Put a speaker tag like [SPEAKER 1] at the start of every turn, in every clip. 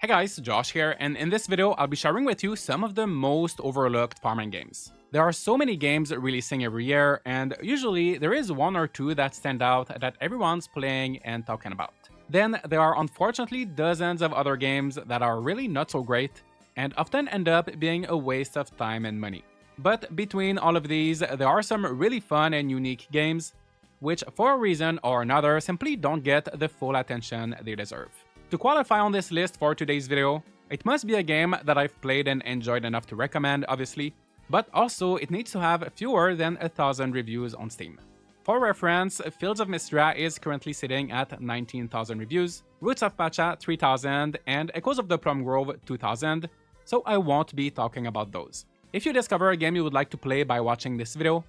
[SPEAKER 1] Hey guys, Josh here, and in this video I'll be sharing with you some of the most overlooked farming games. There are so many games releasing every year, and usually there is one or two that stand out that everyone's playing and talking about. Then there are unfortunately dozens of other games that are really not so great, and often end up being a waste of time and money. But between all of these, there are some really fun and unique games, which for a reason or another simply don't get the full attention they deserve. To qualify on this list for today's video, it must be a game that I've played and enjoyed enough to recommend, obviously, but also it needs to have fewer than 1,000 reviews on Steam. For reference, Fields of Mistria is currently sitting at 19,000 reviews, Roots of Pacha 3,000, and Echoes of the Plum Grove 2,000, so I won't be talking about those. If you discover a game you would like to play by watching this video,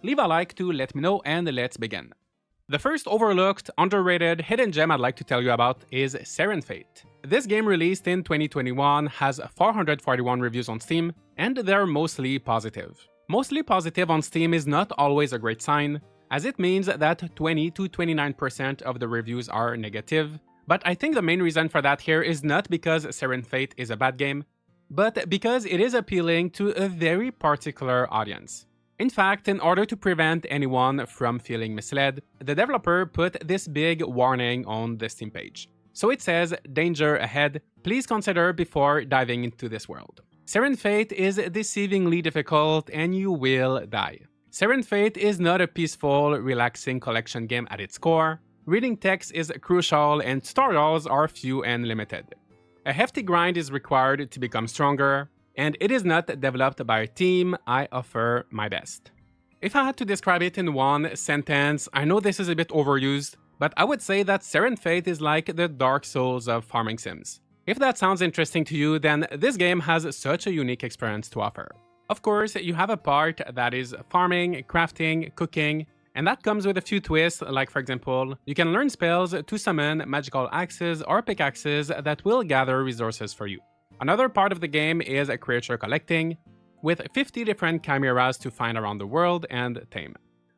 [SPEAKER 1] leave a like to let me know and let's begin. The first overlooked, underrated, hidden gem I'd like to tell you about is Serin Fate. This game released in 2021 has 441 reviews on Steam, and they're mostly positive. Mostly positive on Steam is not always a great sign, as it means that 20 to 29% of the reviews are negative, but I think the main reason for that here is not because Serin Fate is a bad game, but because it is appealing to a very particular audience. In fact, in order to prevent anyone from feeling misled, the developer put this big warning on the Steam page. So it says, "Danger ahead, please consider before diving into this world. Serin Fate is deceivingly difficult and you will die." Serin Fate is not a peaceful, relaxing collection game at its core. Reading text is crucial and tutorials are few and limited. A hefty grind is required to become stronger, and it is not developed by a team. I offer my best. If I had to describe it in one sentence, I know this is a bit overused, but I would say that Serin Fate is like the Dark Souls of farming sims. If that sounds interesting to you, then this game has such a unique experience to offer. Of course, you have a part that is farming, crafting, cooking, and that comes with a few twists, like for example, you can learn spells to summon magical axes or pickaxes that will gather resources for you. Another part of the game is creature collecting, with 50 different chimeras to find around the world and tame.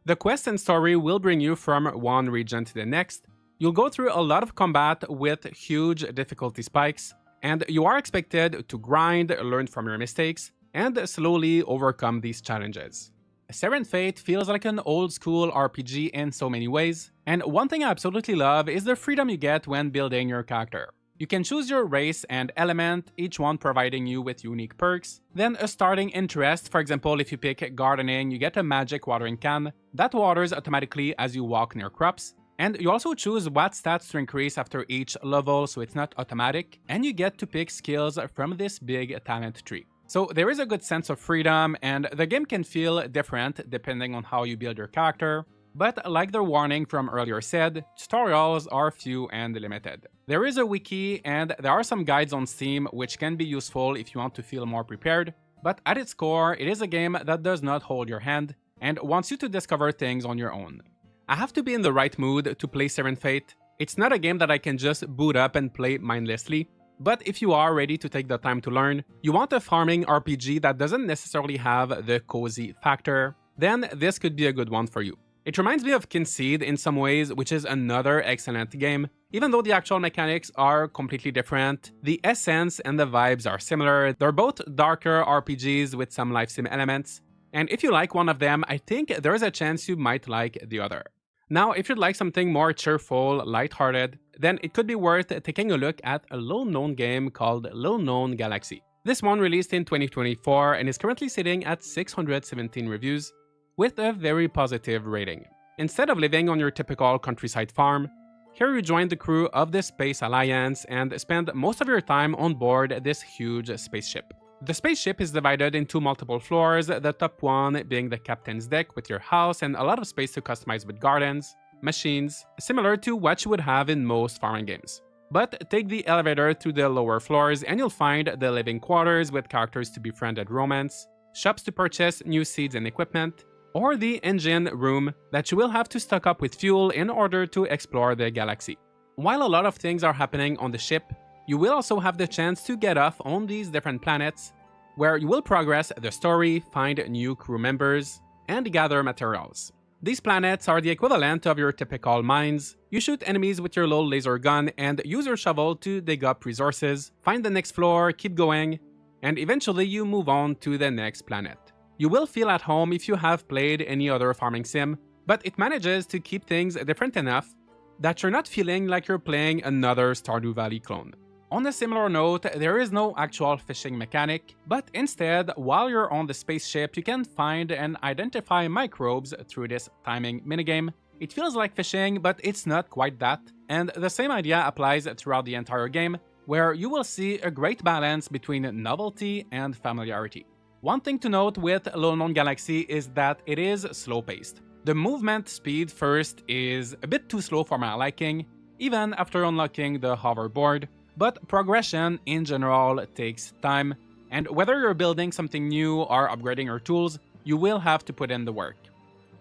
[SPEAKER 1] The quest and story will bring you from one region to the next. You'll go through a lot of combat with huge difficulty spikes, and you are expected to grind, learn from your mistakes, and slowly overcome these challenges. Serin Fate feels like an old-school RPG in so many ways, and one thing I absolutely love is the freedom you get when building your character. You can choose your race and element, each one providing you with unique perks. Then a starting interest, for example if you pick gardening, you get a magic watering can that waters automatically as you walk near crops. And you also choose what stats to increase after each level, so it's not automatic, and you get to pick skills from this big talent tree. So there is a good sense of freedom, and the game can feel different depending on how you build your character. But like the warning from earlier said, tutorials are few and limited. There is a wiki and there are some guides on Steam which can be useful if you want to feel more prepared, but at its core, it is a game that does not hold your hand and wants you to discover things on your own. I have to be in the right mood to play Serin Fate. It's not a game that I can just boot up and play mindlessly. But if you are ready to take the time to learn, you want a farming RPG that doesn't necessarily have the cozy factor, then this could be a good one for you. It reminds me of Kinseed in some ways, which is another excellent game. Even though the actual mechanics are completely different, the essence and the vibes are similar. They're both darker RPGs with some life sim elements, and if you like one of them, I think there's a chance you might like the other. Now, if you'd like something more cheerful, lighthearted, then it could be worth taking a look at a little-known game called Little Known Galaxy. This one released in 2024 and is currently sitting at 617 reviews, with a very positive rating. Instead of living on your typical countryside farm, here you join the crew of the Space Alliance and spend most of your time on board this huge spaceship. The spaceship is divided into multiple floors, the top one being the captain's deck with your house and a lot of space to customize with gardens, machines, similar to what you would have in most farming games. But take the elevator to the lower floors and you'll find the living quarters with characters to befriend and romance, shops to purchase new seeds and equipment, or the engine room that you will have to stock up with fuel in order to explore the galaxy. While a lot of things are happening on the ship, you will also have the chance to get off on these different planets, where you will progress the story, find new crew members, and gather materials. These planets are the equivalent of your typical mines. You shoot enemies with your little laser gun and use your shovel to dig up resources, find the next floor, keep going, and eventually you move on to the next planet. You will feel at home if you have played any other farming sim, but it manages to keep things different enough that you're not feeling like you're playing another Stardew Valley clone. On a similar note, there is no actual fishing mechanic, but instead, while you're on the spaceship, you can find and identify microbes through this timing minigame. It feels like fishing, but it's not quite that, and the same idea applies throughout the entire game, where you will see a great balance between novelty and familiarity. One thing to note with Little Known Galaxy is that it is slow-paced. The movement speed first is a bit too slow for my liking, even after unlocking the hoverboard, but progression in general takes time, and whether you're building something new or upgrading your tools, you will have to put in the work.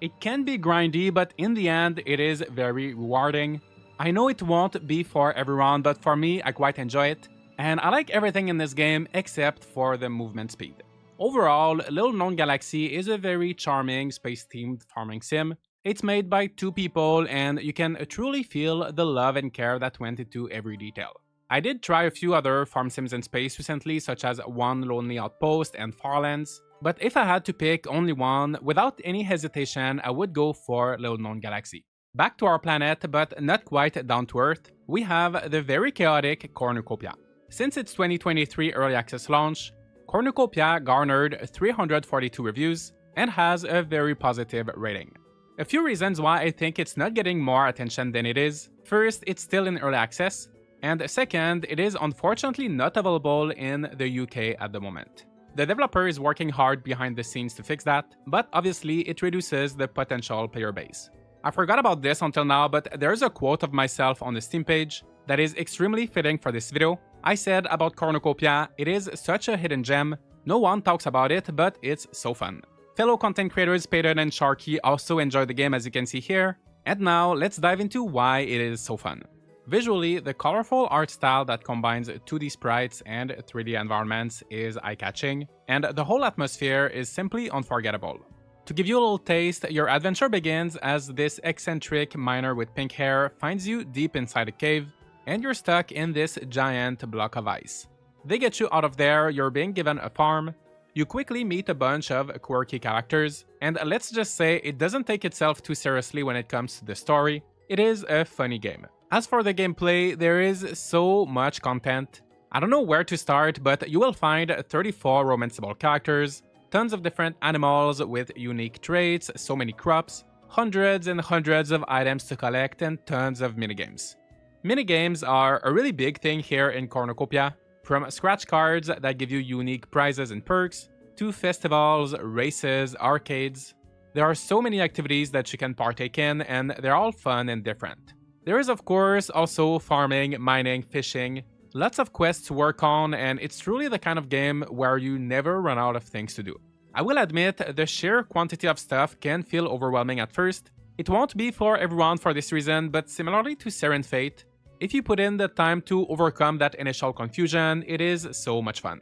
[SPEAKER 1] It can be grindy, but in the end, it is very rewarding. I know it won't be for everyone, but for me, I quite enjoy it, and I like everything in this game except for the movement speed. Overall, Little Known Galaxy is a very charming space-themed farming sim. It's made by 2 people, and you can truly feel the love and care that went into every detail. I did try a few other farm sims in space recently, such as One Lonely Outpost and Farlands, but if I had to pick only one, without any hesitation, I would go for Little Known Galaxy. Back to our planet, but not quite down to Earth, we have the very chaotic Cornucopia. Since its 2023 early access launch, Cornucopia garnered 342 reviews and has a very positive rating. A few reasons why I think it's not getting more attention than it is. First, it's still in early access, and second, it is unfortunately not available in the UK at the moment. The developer is working hard behind the scenes to fix that, but obviously it reduces the potential player base. I forgot about this until now, but there's a quote of myself on the Steam page that is extremely fitting for this video. I said about Cornucopia, it is such a hidden gem, no one talks about it, but it's so fun. Fellow content creators Payton and Sharky also enjoy the game, as you can see here, and now let's dive into why it is so fun. Visually, the colorful art style that combines 2D sprites and 3D environments is eye-catching, and the whole atmosphere is simply unforgettable. To give you a little taste, your adventure begins as this eccentric miner with pink hair finds you deep inside a cave, and you're stuck in this giant block of ice. They get you out of there, you're being given a farm, you quickly meet a bunch of quirky characters, and let's just say it doesn't take itself too seriously when it comes to the story. It is a funny game. As for the gameplay, there is so much content. I don't know where to start, but you will find 34 romanceable characters, tons of different animals with unique traits, so many crops, hundreds and hundreds of items to collect, and tons of minigames. Minigames are a really big thing here in Cornucopia, from scratch cards that give you unique prizes and perks, to festivals, races, arcades. There are so many activities that you can partake in, and they're all fun and different. There is of course also farming, mining, fishing, lots of quests to work on, and it's truly the kind of game where you never run out of things to do. I will admit, the sheer quantity of stuff can feel overwhelming at first. It won't be for everyone for this reason, but similarly to Serin Fate, if you put in the time to overcome that initial confusion, it is so much fun.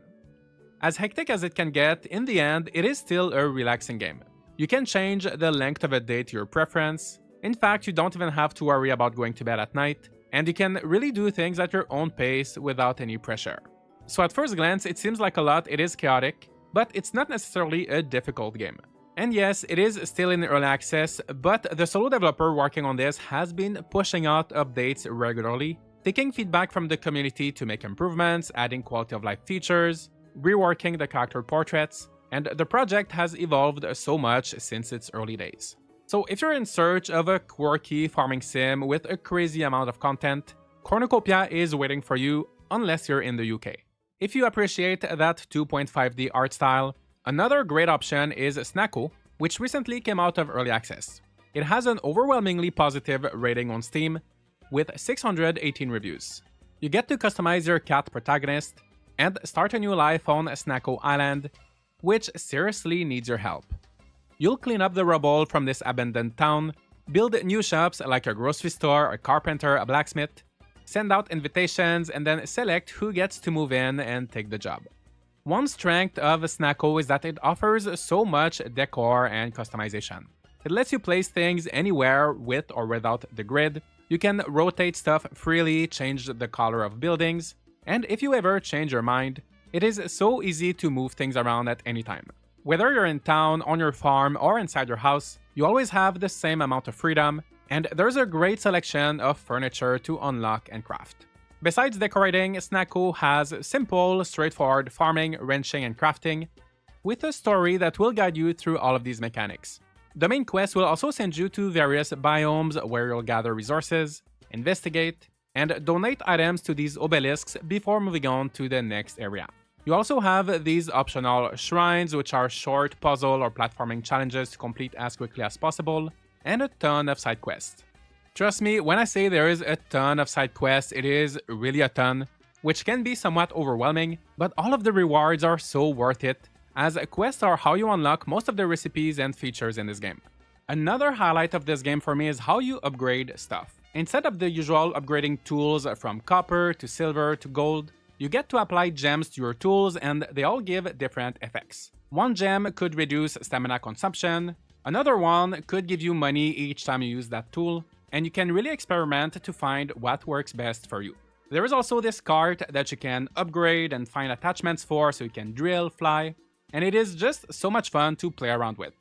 [SPEAKER 1] As hectic as it can get, in the end, it is still a relaxing game. You can change the length of a day to your preference. In fact, you don't even have to worry about going to bed at night, and you can really do things at your own pace without any pressure. So at first glance, it seems like a lot, it is chaotic, but it's not necessarily a difficult game. And yes, it is still in early access, but the solo developer working on this has been pushing out updates regularly, taking feedback from the community to make improvements, adding quality of life features, reworking the character portraits, and the project has evolved so much since its early days. So if you're in search of a quirky farming sim with a crazy amount of content, Cornucopia is waiting for you unless you're in the UK. If you appreciate that 2.5D art style, another great option is Snacko, which recently came out of early access. It has an overwhelmingly positive rating on Steam, with 618 reviews. You get to customize your cat protagonist, and start a new life on Snacko Island, which seriously needs your help. You'll clean up the rubble from this abandoned town, build new shops like a grocery store, a carpenter, a blacksmith, send out invitations, and then select who gets to move in and take the job. One strength of Snacko is that it offers so much decor and customization. It lets you place things anywhere with or without the grid. You can rotate stuff freely, change the color of buildings, and if you ever change your mind, it is so easy to move things around at any time. Whether you're in town, on your farm, or inside your house, you always have the same amount of freedom, and there's a great selection of furniture to unlock and craft. Besides decorating, Snacko has simple, straightforward farming, ranching, and crafting, with a story that will guide you through all of these mechanics. The main quest will also send you to various biomes where you'll gather resources, investigate, and donate items to these obelisks before moving on to the next area. You also have these optional shrines, which are short puzzle or platforming challenges to complete as quickly as possible, and a ton of side quests. Trust me, when I say there is a ton of side quests, it is really a ton, which can be somewhat overwhelming, but all of the rewards are so worth it, as quests are how you unlock most of the recipes and features in this game. Another highlight of this game for me is how you upgrade stuff. Instead of the usual upgrading tools from copper to silver to gold, you get to apply gems to your tools and they all give different effects. One gem could reduce stamina consumption, another one could give you money each time you use that tool, and you can really experiment to find what works best for you. There is also this cart that you can upgrade and find attachments for so you can drill, fly, and it is just so much fun to play around with.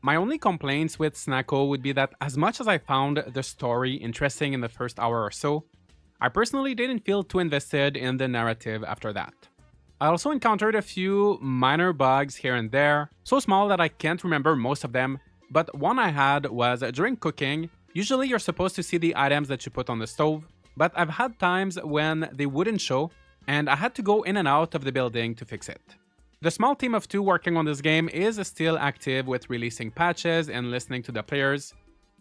[SPEAKER 1] My only complaints with Snacko would be that as much as I found the story interesting in the first hour or so, I personally didn't feel too invested in the narrative after that. I also encountered a few minor bugs here and there, so small that I can't remember most of them, but one I had was during cooking. Usually you're supposed to see the items that you put on the stove, but I've had times when they wouldn't show, and I had to go in and out of the building to fix it. The small team of 2 working on this game is still active with releasing patches and listening to the players,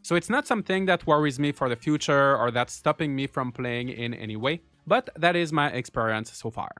[SPEAKER 1] so it's not something that worries me for the future or that's stopping me from playing in any way, but that is my experience so far.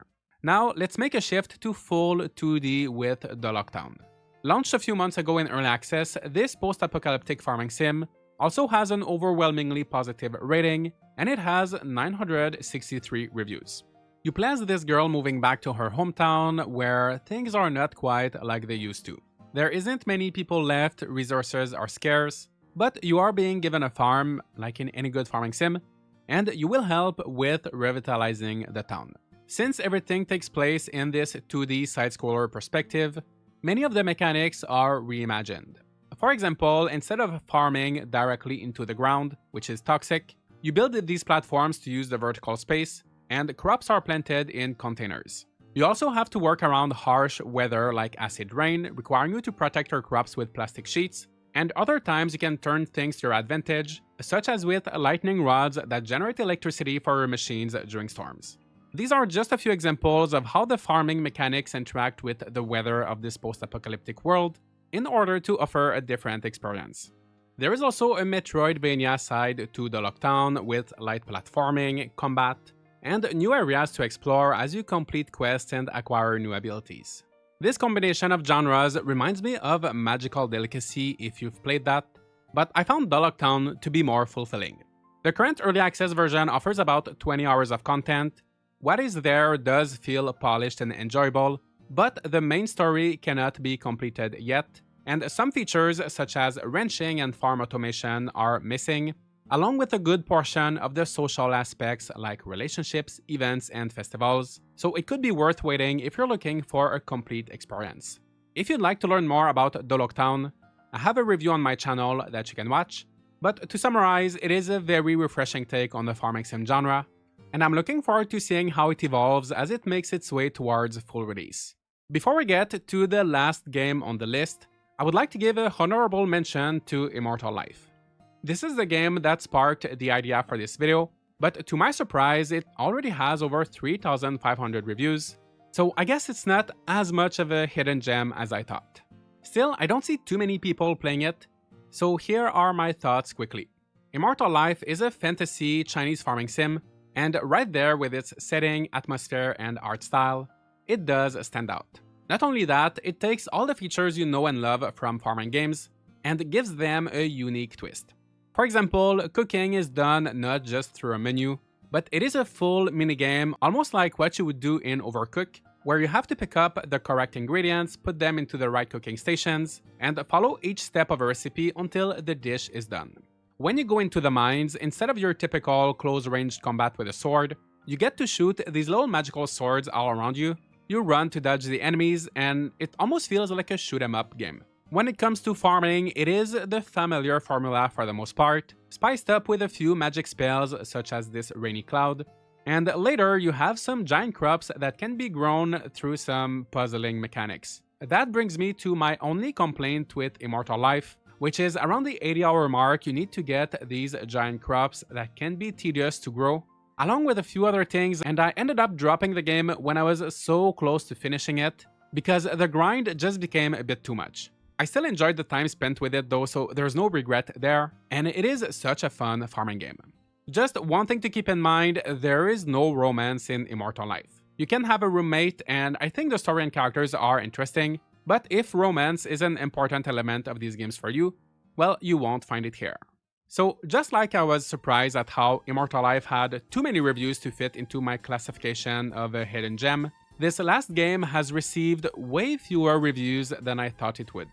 [SPEAKER 1] Now let's make a shift to full 2D with Doloc Town. Launched a few months ago in early access, this post-apocalyptic farming sim also has an overwhelmingly positive rating, and it has 963 reviews. You play as this girl moving back to her hometown where things are not quite like they used to. There isn't many people left, resources are scarce, but you are being given a farm, like in any good farming sim, and you will help with revitalizing the town. Since everything takes place in this 2D side-scroller perspective, many of the mechanics are reimagined. For example, instead of farming directly into the ground, which is toxic, you build these platforms to use the vertical space, and crops are planted in containers. You also have to work around harsh weather like acid rain, requiring you to protect your crops with plastic sheets, and other times you can turn things to your advantage, such as with lightning rods that generate electricity for your machines during storms. These are just a few examples of how the farming mechanics interact with the weather of this post-apocalyptic world in order to offer a different experience. There is also a Metroidvania side to Doloc Town with light platforming, combat, and new areas to explore as you complete quests and acquire new abilities. This combination of genres reminds me of Magical Delicacy if you've played that, but I found Doloc Town to be more fulfilling. The current early access version offers about 20 hours of content. What is there does feel polished and enjoyable, but the main story cannot be completed yet, and some features such as ranching and farm automation are missing, along with a good portion of the social aspects like relationships, events, and festivals, so it could be worth waiting if you're looking for a complete experience. If you'd like to learn more about Doloc Town, I have a review on my channel that you can watch, but to summarize, it is a very refreshing take on the farming sim genre, and I'm looking forward to seeing how it evolves as it makes its way towards full release. Before we get to the last game on the list, I would like to give a honorable mention to Immortal Life. This is the game that sparked the idea for this video, but to my surprise, it already has over 3,500 reviews, so I guess it's not as much of a hidden gem as I thought. Still, I don't see too many people playing it, so here are my thoughts quickly. Immortal Life is a fantasy Chinese farming sim, and right there with its setting, atmosphere, and art style, it does stand out. Not only that, it takes all the features you know and love from farming games, and gives them a unique twist. For example, cooking is done not just through a menu, but it is a full minigame, almost like what you would do in Overcooked, where you have to pick up the correct ingredients, put them into the right cooking stations, and follow each step of a recipe until the dish is done. When you go into the mines, instead of your typical close-range combat with a sword, you get to shoot these little magical swords all around you. You run to dodge the enemies, and it almost feels like a shoot-'em-up game. When it comes to farming, it is the familiar formula for the most part, spiced up with a few magic spells such as this rainy cloud, and later you have some giant crops that can be grown through some puzzling mechanics. That brings me to my only complaint with Immortal Life, which is around the 80-hour mark you need to get these giant crops that can be tedious to grow, along with a few other things, and I ended up dropping the game when I was so close to finishing it, because the grind just became a bit too much. I still enjoyed the time spent with it though, so there's no regret there, and it is such a fun farming game. Just one thing to keep in mind, there is no romance in Immortal Life. You can have a roommate, and I think the story and characters are interesting, but if romance is an important element of these games for you, well, you won't find it here. So just like I was surprised at how Immortal Life had too many reviews to fit into my classification of a hidden gem, this last game has received way fewer reviews than I thought it would.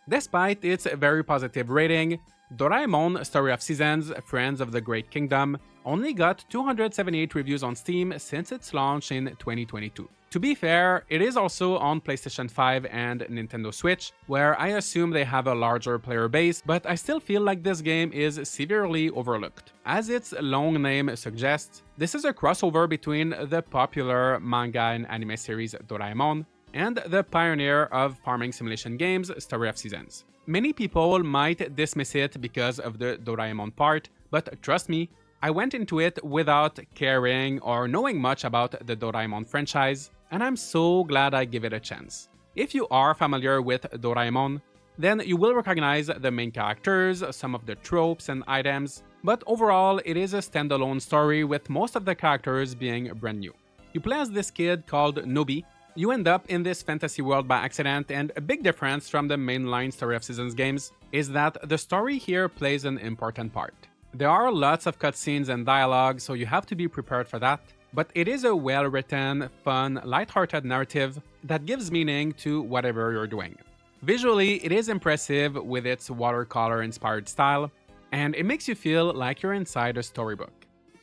[SPEAKER 1] Despite its very positive rating, Doraemon Story of Seasons Friends of the Great Kingdom only got 278 reviews on Steam since its launch in 2022. To be fair, it is also on PlayStation 5 and Nintendo Switch, where I assume they have a larger player base, but I still feel like this game is severely overlooked. As its long name suggests, this is a crossover between the popular manga and anime series Doraemon and the pioneer of farming simulation games Story of Seasons. Many people might dismiss it because of the Doraemon part, but trust me, I went into it without caring or knowing much about the Doraemon franchise, and I'm so glad I give it a chance. If you are familiar with Doraemon, then you will recognize the main characters, some of the tropes and items, but overall it is a standalone story with most of the characters being brand new. You play as this kid called Nobi. You end up in this fantasy world by accident, and a big difference from the mainline Story of Seasons games is that the story here plays an important part. There are lots of cutscenes and dialogue, so you have to be prepared for that, but it is a well-written, fun, light-hearted narrative that gives meaning to whatever you're doing. Visually, it is impressive with its watercolor-inspired style, and it makes you feel like you're inside a storybook.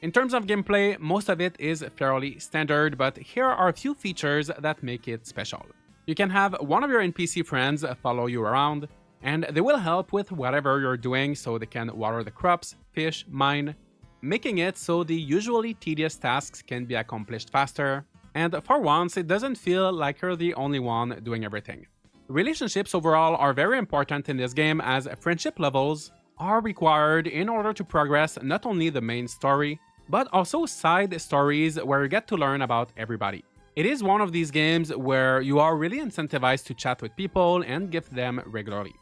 [SPEAKER 1] In terms of gameplay, most of it is fairly standard, but here are a few features that make it special. You can have one of your NPC friends follow you around, and they will help with whatever you're doing so they can water the crops, fish, mine, making it so the usually tedious tasks can be accomplished faster, and for once it doesn't feel like you're the only one doing everything. Relationships overall are very important in this game, as friendship levels are required in order to progress not only the main story, but also side stories where you get to learn about everybody. It is one of these games where you are really incentivized to chat with people and gift them regularly.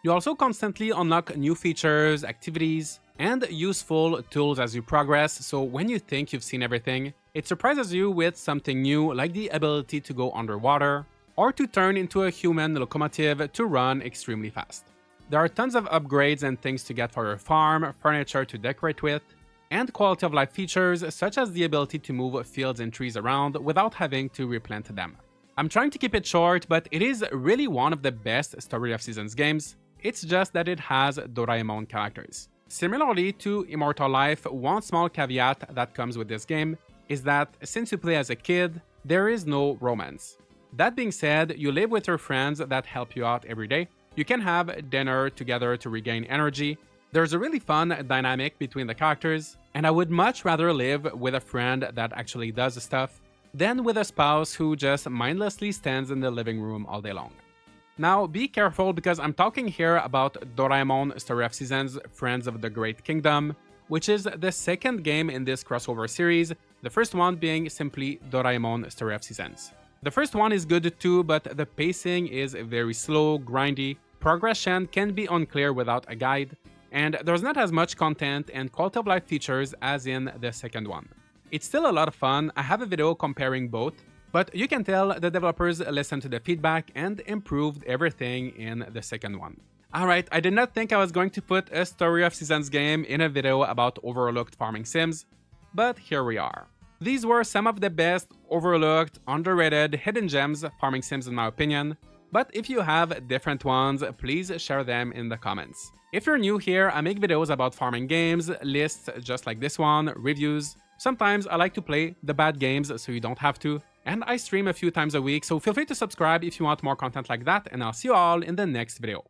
[SPEAKER 1] You also constantly unlock new features, activities, and useful tools as you progress, so when you think you've seen everything, it surprises you with something new, like the ability to go underwater, or to turn into a human locomotive to run extremely fast. There are tons of upgrades and things to get for your farm, furniture to decorate with, and quality of life features such as the ability to move fields and trees around without having to replant them. I'm trying to keep it short, but it is really one of the best Story of Seasons games. It's just that it has Doraemon characters. Similarly to Immortal Life, one small caveat that comes with this game is that since you play as a kid, there is no romance. That being said, you live with your friends that help you out every day. You can have dinner together to regain energy. There's a really fun dynamic between the characters, and I would much rather live with a friend that actually does stuff than with a spouse who just mindlessly stands in the living room all day long. Now, be careful because I'm talking here about Doraemon Story of Seasons Friends of the Great Kingdom, which is the second game in this crossover series, the first one being simply Doraemon Story of Seasons. The first one is good too, but the pacing is very slow, grindy, progression can be unclear without a guide, and there's not as much content and quality of life features as in the second one. It's still a lot of fun. I have a video comparing both, but you can tell the developers listened to the feedback and improved everything in the second one. Alright, I did not think I was going to put a Story of Seasons game in a video about overlooked farming sims, but here we are. These were some of the best, overlooked, underrated, hidden gems farming sims in my opinion. But if you have different ones, please share them in the comments. If you're new here, I make videos about farming games, lists just like this one, reviews. Sometimes I like to play the bad games so you don't have to. And I stream a few times a week, so feel free to subscribe if you want more content like that, and I'll see you all in the next video.